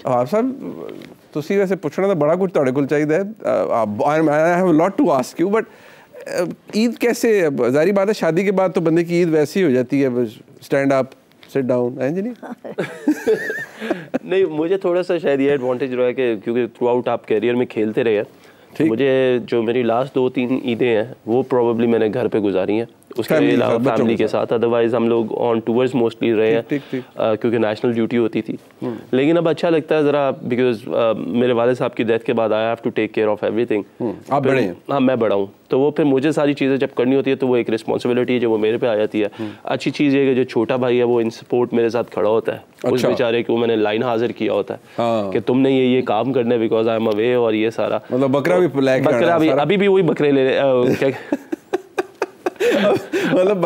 आप साहब ਤੁਸੀਂ वैसे पूछना तो बड़ा कुछ ਤੁਹਾਡੇ ਕੋਲ ਚਾਹੀਦਾ है। I have a lot to ask you, but Eid कैसे, जाहिर बात है शादी के बाद तो बंदे की ईद वैसी हो जाती है, स्टैंड अप सिट डाउन, है जी नहीं मुझे थोड़ा सा शायद ये एडवांटेज रहा है कि क्योंकि थ्रू आउट आप कैरियर में खेलते रहे हैं, मुझे जो मेरी लास्ट 2-3 ईदें हैं वो प्रॉब्ली मैंने घर पे गुजारी हैं, उसके अलावा फैमिली के साथ। अदरवाइज हम लोग ऑन टूर्स मोस्टली रहे हैं क्योंकि नेशनल ड्यूटी होती थी। लेकिन अब अच्छा लगता है ज़रा, बिकॉज मेरे वाले साहब की डेथ के बाद I have to take care of everything. आप बड़े हैं? हाँ मैं बड़ा हूँ, तो वो फिर मुझे सारी चीज़ें जब करनी होती है तो वो एक रिस्पॉन्सिबिलिटी है जो वो मेरे पे आ जाती है। अच्छी चीज़ ये है कि जो छोटा भाई है वो इन सपोर्ट मेरे साथ खड़ा होता है। उस बेचारे को मैंने लाइन हाजिर किया होता है कि तुमने ये काम करने, बिकॉज आई एम अवे, और ये सारा मतलब बकरा भी अभी भी वही बकरे ले मतलब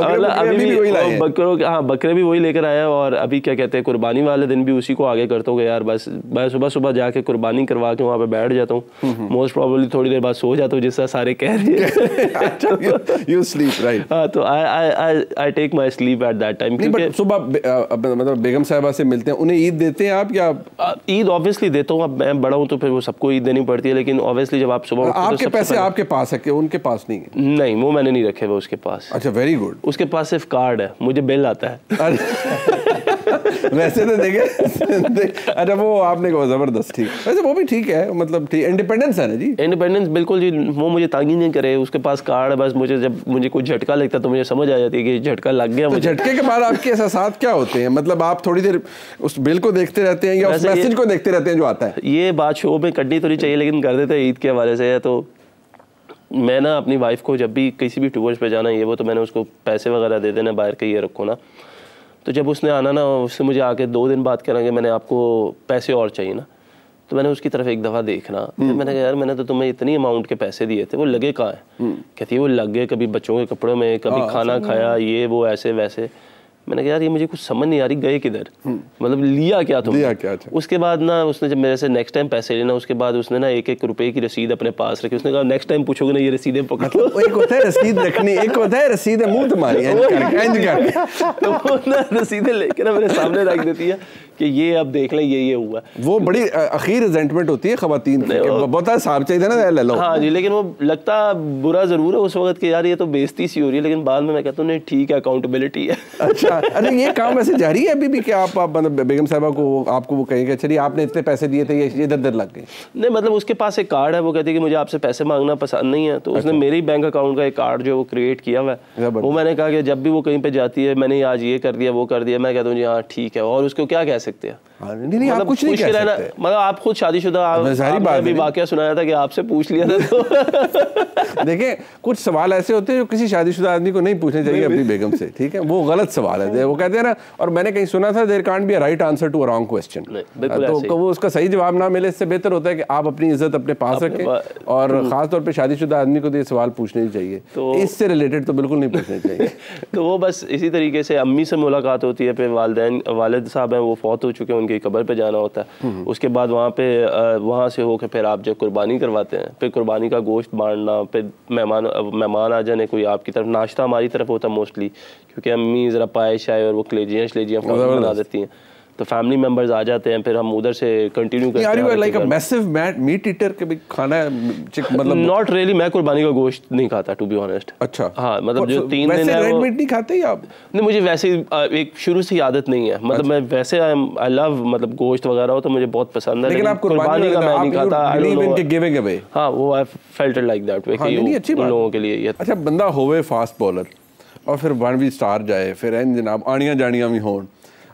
बकरे भी वही लेकर आया। और अभी क्या कहते हैं कुर्बानी वाले दिन भी उसी को आगे करता हूँ यार, बस मैं सुबह सुबह जाके कुर्बानी करवा के वहाँ पे बैठ जाता हूँ। मोस्ट प्रोबेबली थोड़ी देर बाद सो जाता हूँ, जिससे सारे कह रहे हैं you sleep, right? हाँ, तो I take my sleep at that time। नहीं, सुबह मतलब बेगम साहिबा से मिलते हैं, उन्हें ईद देते हैं आप? या ईद ऑब्वियसली देता हूँ, अब मैं बड़ा हूँ तो फिर वो सबको ईद देनी पड़ती है, लेकिन ऑब्वियसली जब आप सुबह आपके पैसे आपके पास है कि उनके पास नहीं है? नहीं, वो मैंने नहीं रखे हुए उसके पास। अच्छा, वेरी गुड। उसके पास सिर्फ कार्ड है, मुझे बिल आता है। वैसे तो देखे अच्छा वो आपने कहा जबरदस्त, ठीक, वैसे वो भी ठीक है, मतलब ठीक इंडिपेंडेंस है ना जी। इंडिपेंडेंस बिल्कुल जी, वो मुझे तंग ही नहीं करे, उसके पास कार्ड है बस। मुझे जब मुझे कोई झटका लगता है तो मुझे समझ आ जाती है कि झटका लग गया। तो झटके के बाद आपके एहसास क्या होते हैं? मतलब आप थोड़ी देर उस बिल को देखते रहते हैं या उस मैसेज को देखते रहते हैं जो आता है? ये बात शो में करनी तो नहीं चाहिए, लेकिन कर देते हैं ईद के हवाले से। तो मैं ना अपनी वाइफ को जब भी किसी भी टूर्स पे जाना ये वो, तो मैंने उसको पैसे वगैरह दे देना बाहर के, ये रखो ना। तो जब उसने आना ना, उससे मुझे आके 2 दिन बाद कहना कि मैंने आपको पैसे और चाहिए ना, तो मैंने उसकी तरफ एक दफ़ा देखना, फिर मैंने कहा यार मैंने तो तुम्हें इतनी अमाउंट के पैसे दिए थे, वो लगे कहाँ हैं? कहती है वो लग गए कभी बच्चों के कपड़ों में, कभी खाना खाया, ये वो ऐसे वैसे। मैंने कहा यार ये मुझे कुछ समझ नहीं आ रही, गए किधर, मतलब लिया क्या तुमने? लिया क्या? उसके बाद ना उसने जब मेरे से नेक्स्ट टाइम पैसे लेना, उसके बाद उसने ना 1-1 रुपए की रसीद अपने पास रखी। उसने कहा नेक्स्ट टाइम पूछोगे ना ये रसीदें पकड़ लो। एक होता है रसीद रखनी, एक होता है रसीद मुंह तुम्हारी तो वो ना रसीदें लेके ना मेरे सामने रख देती है कि ये अब देख ले ये हुआ। वो बड़ी अखीर रिजेंटमेंट होती है खवातीन की, बहुत साहब चाहिए ना ले लो। हाँ जी, लेकिन वो लगता बुरा जरूर है उस वक्त कि यार ये तो बेइज्जती सी हो रही है, लेकिन बाद में मैं कहता हूँ नहीं ठीक है, अकाउंटेबिलिटी है। अच्छा, अरे ये काम वैसे जारी है अभी भी कि आप मतलब बेगम साहिबा को आपको वो कहेंगे चलिए आपने इतने पैसे दिए थे, ये इधर लग गए? नहीं, मतलब उसके पास एक कार्ड है, वो कहती है कि मुझे आपसे पैसे मांगना पसंद नहीं है, तो उसने मेरे ही बैंक अकाउंट का एक कार्ड जो वो क्रिएट किया हुआ है, वो मैंने कहा कि जब भी वो कहीं पे जाती है मैंने आज ये कर दिया वो कर दिया, मैं कहता हूँ जी हाँ ठीक है। और उसको क्या कह सकते हैं? नहीं, आप कुछ नहीं कह सकते। मतलब आप खुद शादीशुदा, आपने वाकया सुनाया था कि आपसे पूछ लिया था तो देखिए कुछ सवाल ऐसे होते हैं जो किसी शादीशुदा आदमी को नहीं पूछने चाहिए अपनी बेगम से, ठीक है, वो गलत सवाल है। वो कहते हैं ना, और मैंने कहीं सुना था there can't be a right answer to a wrong question, तो वो उसका सही जवाब ना मिले, इससे बेहतर होता है कि आप अपनी इज्जत अपने पास रखें, और खासतौर पर शादीशुदा आदमी को ये सवाल पूछने चाहिए, इससे रिलेटेड तो बिल्कुल नहीं पूछने चाहिए। तो वो बस इसी तरीके से अम्मी से मुलाकात होती है, फिर वालिद साहब हैं वो फौत हो चुके हैं, उनकी कब्र पे जाना होता है। उसके बाद वहाँ से होकर फिर आप जब कुर्बानी करवाते हैं, फिर कुर्बानी का गोश्त बांटना, फिर मेहमान आ जाने कोई आपकी तरफ, नाश्ता हमारी तरफ होता है मोस्टली, क्योंकि अम्मी ज़रा पाए शाय और वो कलेजियाँ बना देती हैं, तो फैमिली मेंबर्स आ जाते हैं, फिर हम उधर से कंटिन्यू करते हैं। Like a massive meat eater के भी खाना है मतलब? नॉट रियली, मैं कुर्बानी का गोश्त नहीं खाता टू बी ऑनेस्ट। अच्छा, हाँ, मतलब जो 3 दिन है रेड मीट नहीं खाते आप? नहीं, मुझे वैसे एक शुरू से आदत नहीं है, मतलब मैं वैसे आई लव मतलब गोश्त वगैरह हो तो मुझे बहुत पसंद है, लेकिन आप कुर्बानी का मैं नहीं खाता। हाँ, वो I felt like that way कि उन लोगों के लिए। अच्छा, बंदा होवे फास्ट बॉलर और फिर 1 भी स्टार जाए, फिर एन जनाब आनियाँ जानियाँ भी हों,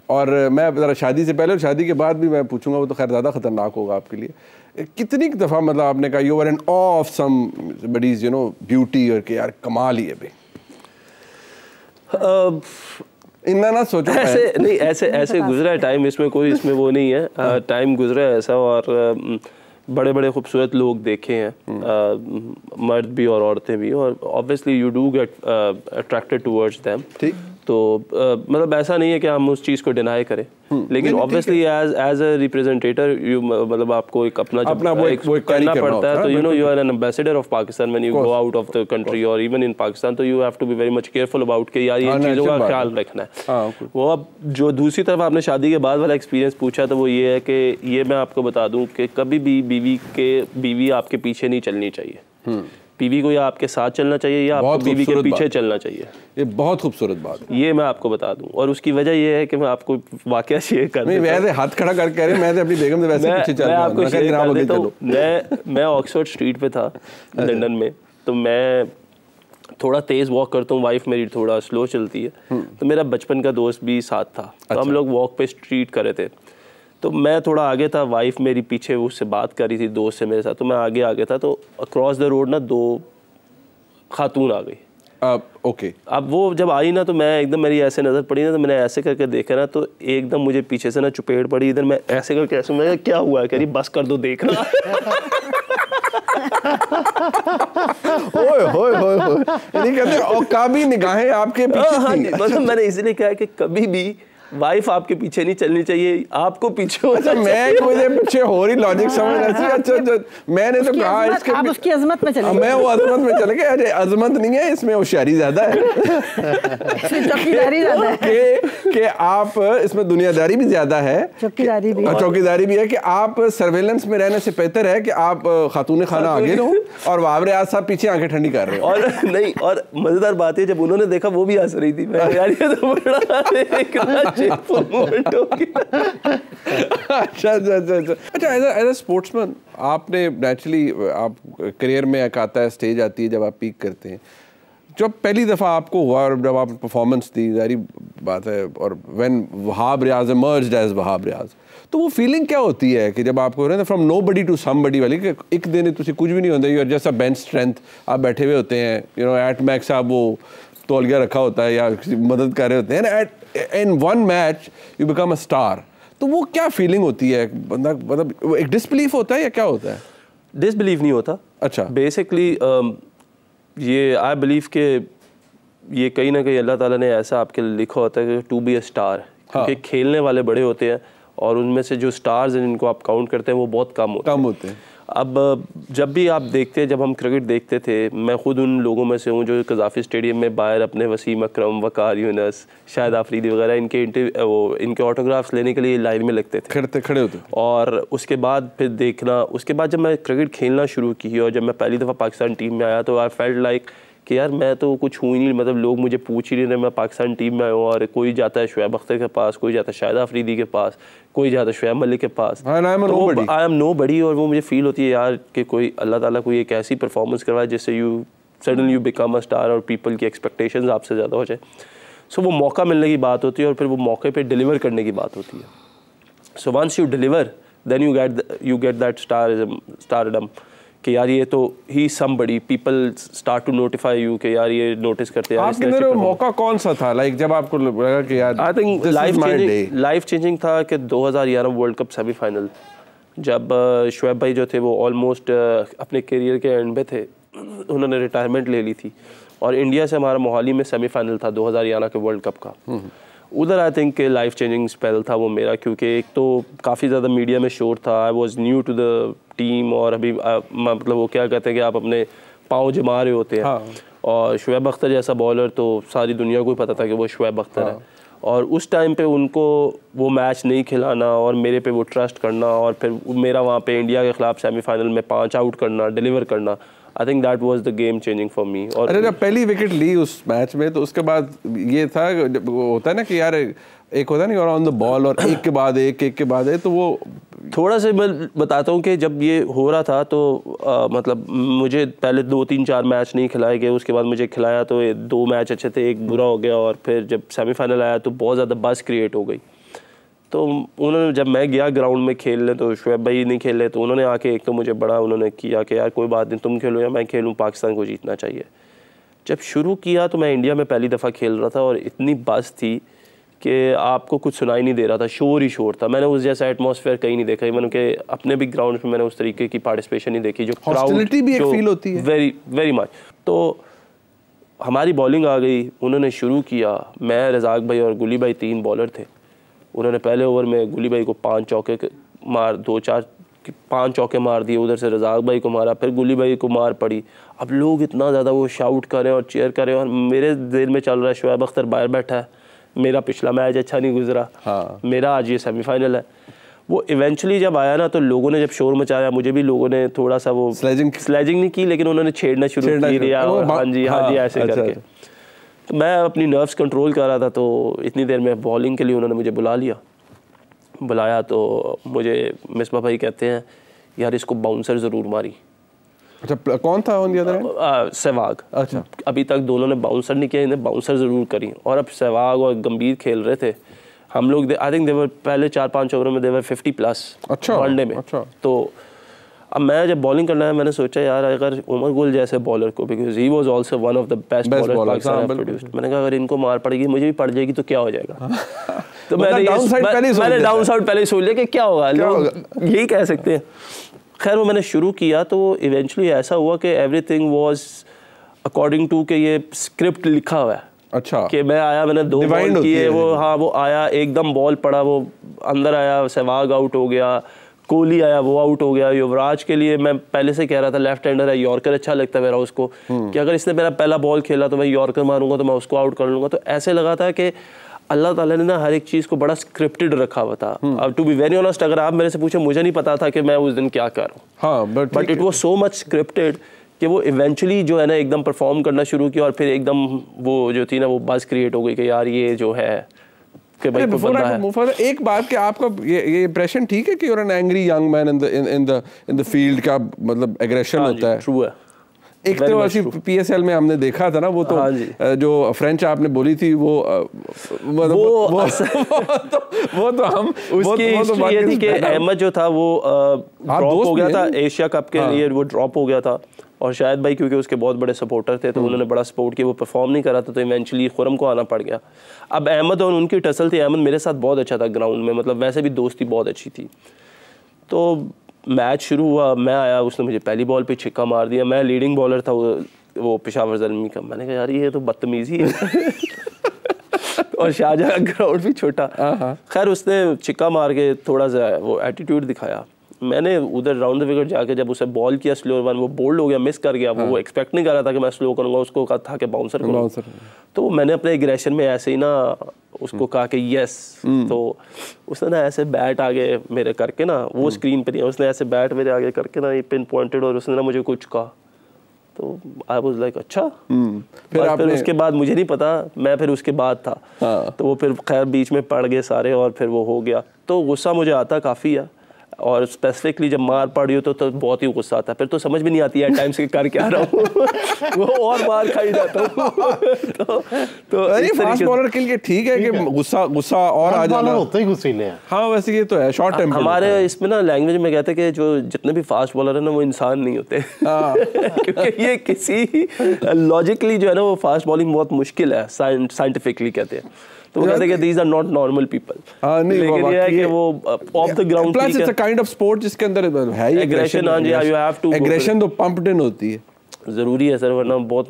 और मैं ज़रा शादी से पहले और शादी के बाद भी मैं पूछूंगा, वो तो खैर ज़्यादा ख़तरनाक होगा आपके लिए। कितनी दफ़ा मतलब आपने कहा यू आर एन ऑ of somebody's you know beauty, और कि यार कमाल ही है भाई, इतना ना सोचो? ऐसे नहीं, ऐसे गुजरा है टाइम, इसमें वो नहीं है, टाइम गुजरा है ऐसा, और बड़े बड़े खूबसूरत लोग देखे हैं, मर्द भी और औरतें भी, और obviously you do get attracted towards them, ठीक। तो मतलब ऐसा नहीं है कि हम उस चीज़ को डिनाई करें, लेकिन obviously as a representator you मतलब आपको एक अपना करना पड़ता है। तो you know you are an ambassador of Pakistan when you go out of the country और इवन इन पाकिस्तान, तो you have to be very much careful about कि यार ये चीज़ों का ख्याल रखना है। वो अब जो दूसरी तरफ आपने शादी के बाद वाला एक्सपीरियंस पूछा, तो वो ये है कि ये मैं आपको बता दूं कि कभी भी बीवी आपके पीछे नहीं चलनी चाहिए। बीवी को या आपके साथ चलना चाहिए या आपको बीवी के पीछे चलना चाहिए। ये बहुत खूबसूरत बात है, ये मैं आपको बता दूं। और उसकी वजह ये है कि मैं आपको वाकया शेयर कर दूं। वैसे हाथ खड़ा करके कह रहे, मैं अपनी बेगम से वैसे पीछे चल रहा हूं। आपको शेयर कर देता हूं। मैं ऑक्सफोर्ड स्ट्रीट पे था लंदन में, तो मैं थोड़ा तेज़ वॉक करता हूँ, वाइफ मेरी थोड़ा स्लो चलती है, तो मेरा बचपन का दोस्त भी साथ था। तो हम लोग वॉक पे स्ट्रीट कर रहे थे, तो मैं थोड़ा आगे था, वाइफ मेरी पीछे उससे बात कर रही थी दोस्त से मेरे साथ, तो मैं आगे था। तो अक्रॉस द रोड ना 2 खातून आ गई। ओके। अब वो जब आई ना, तो मैं एकदम, मेरी ऐसे नज़र पड़ी ना, तो मैंने ऐसे करके देखा ना, तो एकदम मुझे पीछे से ना चुपेट पड़ी इधर। मैं ऐसे करके ऐसे, मैं क्या हुआ है, कह रही बस कर दो देखना। ओए होए होए होए, ये कहते हैं औकाबी निगाहें आपके पीछे थी। मतलब मैंने इसलिए कहा कि कभी भी वाइफ आपके पीछे नहीं चलनी चाहिए, आपको पीछे होना चाहिए। मैं मुझे पीछे हो रही लॉजिक समझ रही थी। अच्छा, मैंने तो कहा इसके आप उसकी अजमत में चले, मैं वो अजमत में चले गए। अरे अजमत नहीं है, इसमें होशियारी ज्यादा है, चौकीदारी ज्यादा है कि आप इसमें दुनियादारी भी ज्यादा है, चौकीदारी भी है कि आप सर्वेलेंस में रहने से बेहतर है कि आप खातून खाना आगे रहो और बाबर आज़ साहब पीछे आंखें ठंडी कर रहे हो। और नहीं, और मजेदार बात है, जब उन्होंने देखा वो भी हंस रही थी। मैं यार ये तो बड़ा अच्छा, एज अ स्पोर्ट्समैन आपने नेचुरली, आप करियर में एक आता है, स्टेज आती है जब आप पीक करते हैं। जब पहली दफ़ा आपको हुआ और जब आप परफॉर्मेंस दी, जारी बात है, और when Wahab Riaz emerged as Wahab Riaz, तो वो फीलिंग क्या होती है कि जब आपको फ्रॉम नोबडी टू समबडी वाली, कि एक दिन तुझे कुछ भी नहीं होता, you are just a bench strength, आप बैठे हुए होते हैं, यू नो एट मैक्स आप वो तौलिया रखा होता है या किसी मदद कर रहे होते हैं, at in one match you become a star. तो वो क्या फीलिंग होती है? बंदा मतलब एक डिसबिलीफ होता है या क्या होता है? डिसबिलीफ नहीं होता। अच्छा, बेसिकली ये आई बिलीव के ये कहीं ना कहीं अल्लाह ताला ने ऐसा आपके लिए लिखा होता है कि टू बी अ स्टार, क्योंकि खेलने वाले बड़े होते हैं और उनमें से जो स्टार्स हैं जिनको आप काउंट करते हैं वो बहुत कम होते हैं। अब जब भी आप देखते हैं, जब हम क्रिकेट देखते थे, मैं खुद उन लोगों में से हूँ जो कज़ाफ़ी स्टेडियम में बाहर अपने वसीम अकरम, वकार यूनस, शाहिद आफरीदी वगैरह इनके ऑटोग्राफ्स लेने के लिए लाइन में लगते थे, खड़े होते। और उसके बाद फिर देखना, उसके बाद जब मैं क्रिकेट खेलना शुरू की और जब मैं पहली दफ़ा पाकिस्तान टीम में आया, तो आई फेल्ट लाइक कि यार मैं तो कुछ हूँ ही नहीं, मतलब लोग मुझे पूछ ही नहीं रहे मैं पाकिस्तान टीम में आया हूँ। और कोई जाता है शुएब अख्तर के पास, कोई जाता है शाहिद आफरीदी के पास, कोई जाता है शुएब मलिक के पास, आई एम नो बडी। और वो मुझे फील होती है यार कि कोई अल्लाह ताला कोई एक ऐसी परफॉर्मेंस करवाए जिससे you suddenly you become a star और पीपल की एक्सपेक्टेशंस आपसे ज़्यादा हो जाए। सो वो मौका मिलने की बात होती है और फिर वो मौके पे डिलीवर करने की बात होती है। So once you deliver then you get that stardom कि यार ये तो ही somebody, people start to notify you कि यार ये नोटिस करते हैं। आपके अंदर मौका कौन सा था, लाइक जब आपको लगा कि यार आई थिंक लाइफ चेंजिंग था कि 2011 वर्ल्ड कप सेमीफाइनल, जब शुएब भाई जो थे वो ऑलमोस्ट अपने करियर के एंड पे थे, उन्होंने रिटायरमेंट ले ली थी और इंडिया से हमारा मोहाली में सेमीफाइनल था 2011 के वर्ल्ड कप का। उधर आई थिंक के लाइफ चेंजिंग स्पेल था वो मेरा, क्योंकि एक तो काफ़ी ज़्यादा मीडिया में शोर था, I was new to the team और अभी मतलब वो क्या कहते हैं कि आप अपने पाँव जमा रहे होते हैं। हाँ। और शुएब अख्तर जैसा बॉलर तो सारी दुनिया को ही पता था कि वो शुएब अख्तर है। और उस टाइम पे उनको वो मैच नहीं खिलाना और मेरे पे वो ट्रस्ट करना और फिर मेरा वहाँ पे इंडिया के ख़िलाफ़ सेमीफाइनल में 5 आउट करना, डिलीवर करना, I think that was the game changing for me. और अरे जब पहली विकेट ली उस मैच में, तो उसके बाद ये था, वो होता है ना कि यार एक होता है नहीं, और ऑन द बॉल और एक के बाद एक, तो वो थोड़ा सा मैं बताता हूँ कि जब ये हो रहा था तो मतलब मुझे पहले 2-3-4 मैच नहीं खिलाए गए, उसके बाद मुझे खिलाया तो 2 मैच अच्छे थे, एक बुरा हो गया और फिर जब सेमीफाइनल आया तो बहुत ज़्यादा बस क्रिएट हो गई। तो उन्होंने, जब मैं गया ग्राउंड में खेलने तो शुएब भाई नहीं खेले, तो उन्होंने आके एक तो मुझे बड़ा उन्होंने किया कि यार कोई बात नहीं, तुम खेलो या मैं खेलूँ, पाकिस्तान को जीतना चाहिए। जब शुरू किया तो मैं इंडिया में पहली दफ़ा खेल रहा था और इतनी बस थी कि आपको कुछ सुनाई नहीं दे रहा था, शोर ही शोर था। मैंने उस जैसा एटमॉस्फेयर कहीं नहीं देखा, इवन के अपने भी ग्राउंड में मैंने उस तरीके की पार्टिसिपेशन नहीं देखी, जो हॉस्टिलिटी भी एक फील होती है, वेरी वेरी मच। तो हमारी बॉलिंग आ गई, उन्होंने शुरू किया। मैं, रज़ाक भाई और गुली भाई 3 बॉलर थे। उन्होंने पहले ओवर में गुली भाई को 5 चौके मार 5 चौके मार दिए, उधर से रज़ाक भाई को मारा, फिर गुली भाई को मार पड़ी। अब लोग इतना ज़्यादा वो शाउट करें और चीयर करें, और मेरे दिल में चल रहा है शोएब अख्तर बाहर बैठा है, मेरा पिछला मैच अच्छा नहीं गुजरा, हाँ। मेरा आज ये सेमीफाइनल है। वो इवेंचुअली जब आया ना, तो लोगों ने जब शोर मचाया, मुझे भी लोगों ने थोड़ा सा वो स्लेजिंग नहीं की, लेकिन उन्होंने छेड़ना शुरू कर दिया, हाँ जी ऐसे करके। तो मैं अपनी नर्व्स कंट्रोल कर रहा था, तो इतनी देर में बॉलिंग के लिए उन्होंने मुझे बुलाया तो मुझे मिसबा भाई कहते हैं, यार इसको बाउंसर ज़रूर मारी। अच्छा, कौन था on the other and? Sehwag. अच्छा, अभी तक दोनों ने बाउंसर नहीं किया, इन्हें बाउंसर ज़रूर करी। और अब सहवाग और गंभीर खेल रहे थे। हम लोग आई थिंक देवर पहले 4-5 ओवरों में देवर 50+ वनडे में। अच्छा। तो अब मैं जब बॉलिंग करना है, मैंने सोचा यार अगर उमर गुल जैसे बॉलर को, because he was also one of the best bowlers Pakistan have produced, मैंने कहा अगर इनको मार पड़ेगी, मुझे भी पड़ जाएगी तो क्या हो जाएगा। तो मैंने डाउन साइड पहले ही सोच लिया कि क्या होगा, लोग यही कह सकते हैं। खैर वो मैंने शुरू किया, तो इवेंचुअली ऐसा हुआ कि एवरीथिंग वाज अकॉर्डिंग टू कि ये स्क्रिप्ट लिखा हुआ है। अच्छा, कि मैं आया, मैंने 2 बॉल किए, वो आया, एकदम बॉल पड़ा, वो अंदर आया, सहवाग आउट हो गया, कोहली आया, वो आउट हो गया। युवराज के लिए मैं पहले से कह रहा था, लेफ्ट हैंडर है, यॉर्कर अच्छा लगता है मेरा उसको, कि अगर इसने मेरा पहला बॉल खेला तो मैं यॉर्कर मारूंगा, तो मैं उसको आउट कर लूँगा। तो ऐसे लगा था कि अल्लाह ताला ने ना हर एक चीज़ को बड़ा स्क्रिप्टेड रखा हुआ था। अब टू बी वेरी ऑनेस्ट, अगर आप मेरे से पूछे, मुझे नहीं पता था कि मैं उस दिन क्या कर रहा हूँ, but it was so much scripted कि वो इवेंचुअली जो है ना एकदम परफॉर्म करना शुरू किया, और फिर एकदम वो जो थी ना वो बज़ क्रिएट हो गई कि यार ये जो है कि भाई तो बंदा है। एक बात कि आपका ये इंप्रेशन ठीक है कि you're an angry young man in the field का मतलब एग्रेशन होता है। ट्रू है। एक तो ऐसी PSL में हमने देखा था ना, वो तो जो फ्रेंच आपने बोली थी, वो तो हम उसकी ये थी कि अहमद जो था वो ड्रॉप हो गया था एशिया कप के लिए, वो ड्रॉप हो गया था। और शायद भाई क्योंकि उसके बहुत बड़े सपोर्टर थे, तो उन्होंने बड़ा सपोर्ट किया, वो परफॉर्म नहीं कर रहा था, तो इवेंचुअली खुरम को आना पड़ गया। अब अहमद और उनकी टसल थी, अहमद मेरे साथ बहुत अच्छा था ग्राउंड में, मतलब वैसे भी दोस्ती बहुत अच्छी थी। तो मैच शुरू हुआ, मैं आया, उसने मुझे पहली बॉल पे छिक्का मार दिया। मैं लीडिंग बॉलर था वो पेशावर ज़ल्मी का। मैंने कहा यार ये तो बदतमीज़ी है। और शाहजहां ग्राउंड भी छोटा। खैर उसने छिक्का मार के थोड़ा सा वो एटीट्यूड दिखाया। मैंने उधर राउंड द विकेट जाके जब उसे बॉल किया स्लो वन, वो बोल्ड हो गया, मिस कर गया। वो एक्सपेक्ट नहीं कर रहा था कि मैं स्लो करूँगा, उसको कहा था कि बाउंसर करूँगा। तो मैंने अपने एग्रेशन में ऐसे ही ना उसको कहा कि यस। तो उसने ना ऐसे बैट आगे मेरे करके ना, वो स्क्रीन पे नहीं है, उसने ऐसे बैट मेरे आगे करके ना ये पिन पॉइंटेड, और उसने ना मुझे कुछ कहा। तो आई वाज लाइक अच्छा। फिर उसके बाद मुझे नहीं पता, मैं फिर उसके बाद था। तो वो फिर खैर बीच में पड़ गए सारे, और फिर वो हो गया। तो गुस्सा मुझे आता काफ़ी है, और स्पेसिफिकली जब मार पड़ी हो तो बहुत ही गुस्सा आता है। फिर तो समझ भी नहीं आती है टाइम्स के कर क्या रहा हूँ। वो और मार खाई जाता हूँ। तो फास्ट बॉलर के लिए ठीक है कि गुस्सा और आ जाना होता ही गुस्सीले हैं। हाँ वैसे ये तो है, शॉर्ट टेम्पर। हमारे इसमें ना लैंग्वेज में कहते हैं कि जो जितने भी फास्ट बॉलर है ना वो इंसान नहीं होते। क्योंकि ये किसी लॉजिकली जो है ना वो फास्ट बॉलिंग बहुत मुश्किल है, साइंटिफिकली कहते हैं। तो वो कहते हैं कि these are not normal people। लेकिन ये है कि वो of the ground plus it's a kind of sport जिसके अंदर है ही एग्रेशन। हाँ जी, you have to एग्रेशन तो पंप्ड इन होती है, जरूरी है सर, वरना बहुत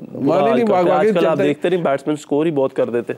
आजकल आप देखते नहीं बैट्समैन स्कोर ही बहुत कर देते।